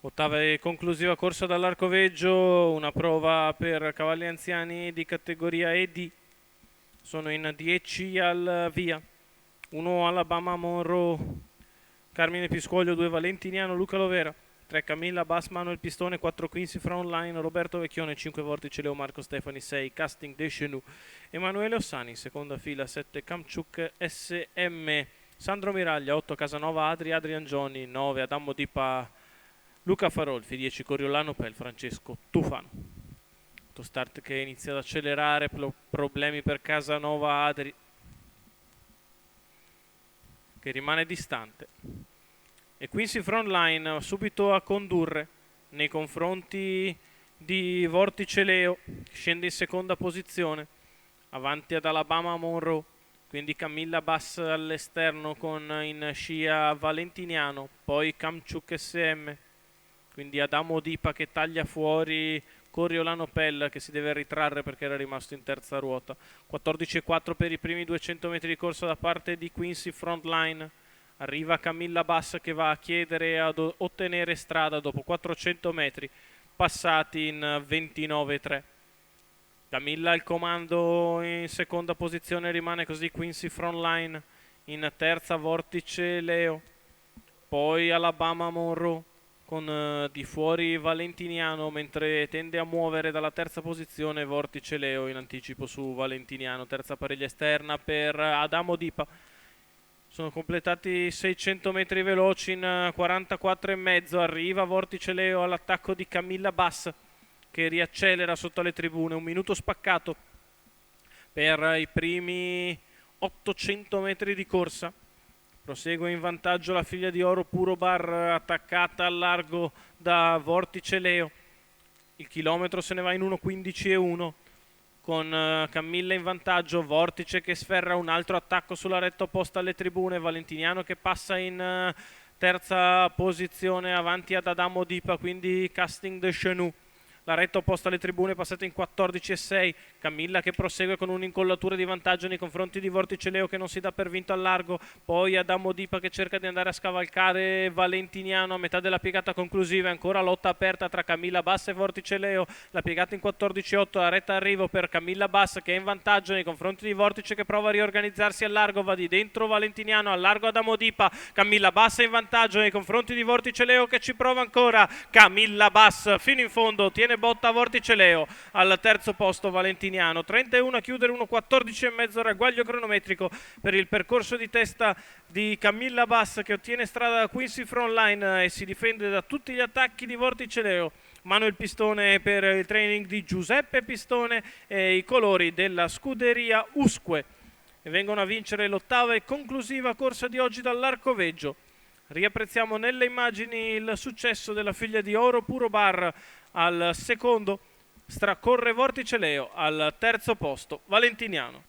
Ottava e conclusiva corsa dall'Arcoveggio, una prova per cavalli anziani di categoria ED. Sono in 10 al via. 1 Alabama Monroe, Carmine Piscoglio, 2 Valentiniano, Luca Lovera, 3 Camilla Bassmano il Pistone, 4 Quincy Frontline, Roberto Vecchione, 5 Vortice Leo Marco Stefani, 6 Casting Deschenu, Emanuele Ossani, seconda fila 7 Kamchuk SM, Sandro Miraglia, 8 Casanova Adrian Gioni, 9 Adamo Dipa Luca Farolfi, 10 Coriolano Pel, Francesco Tufano. Start che inizia ad accelerare, problemi per Casanova Adri che rimane distante. E Quincy Frontline subito a condurre nei confronti di Vortice Leo, scende in seconda posizione, avanti ad Alabama Monroe, quindi Camilla Bass all'esterno con in scia Valentiniano, poi Kamchuk SM, quindi Adamo Dipa che taglia fuori Coriolano Pell che si deve ritrarre perché era rimasto in terza ruota. 14,4 per i primi 200 metri di corsa da parte di Quincy Frontline. Arriva Camilla Bass che va a chiedere ad ottenere strada dopo 400 metri passati in 29,3. Camilla al comando in seconda posizione, rimane così Quincy Frontline, in terza Vortice Leo, poi Alabama Monroe con di fuori Valentiniano, mentre tende a muovere dalla terza posizione Vortice Leo in anticipo su Valentiniano. Terza pariglia esterna per Adamo Dipa. Sono completati 600 metri veloci in 44 e mezzo. Arriva Vortice Leo all'attacco di Camilla Bass che riaccelera sotto le tribune. Un minuto spaccato per i primi 800 metri di corsa. Prosegue in vantaggio la figlia di oro Puro Bar, attaccata al largo da Vortice Leo. Il chilometro se ne va in 1,15,1 con Camilla in vantaggio, Vortice che sferra un altro attacco sulla retta opposta alle tribune, Valentiniano che passa in terza posizione avanti ad Adamo Dipa, quindi Casting Deschenu. La retta opposta alle tribune passata in 14,6. Camilla che prosegue con un'incollatura di vantaggio nei confronti di Vortice Leo che non si dà per vinto al largo. Poi Adamo Dipa che cerca di andare a scavalcare Valentiniano a metà della piegata conclusiva. Ancora lotta aperta tra Camilla Bass e Vortice Leo. La piegata in 14,8. La retta arrivo per Camilla Bass che è in vantaggio nei confronti di Vortice che prova a riorganizzarsi al largo. Va di dentro Valentiniano, al largo Adamo Dipa. Camilla Bass è in vantaggio nei confronti di Vortice Leo che ci prova ancora. Camilla Bass fino in fondo tiene botta Vortice Leo. Al terzo posto Valentiniano, 31 a chiudere, 1,14 e mezzo ragguaglio cronometrico per il percorso di testa di Camilla Bass che ottiene strada da Quincy Frontline e si difende da tutti gli attacchi di Vortice Leo. Manuel Pistone per il training di Giuseppe Pistone e i colori della scuderia Usque, e vengono a vincere l'ottava e conclusiva corsa di oggi dall'Arcoveggio. Riapprezziamo nelle immagini il successo della figlia di oro Puro Bar al secondo, stracorre Vortice Leo, al terzo posto Valentiniano.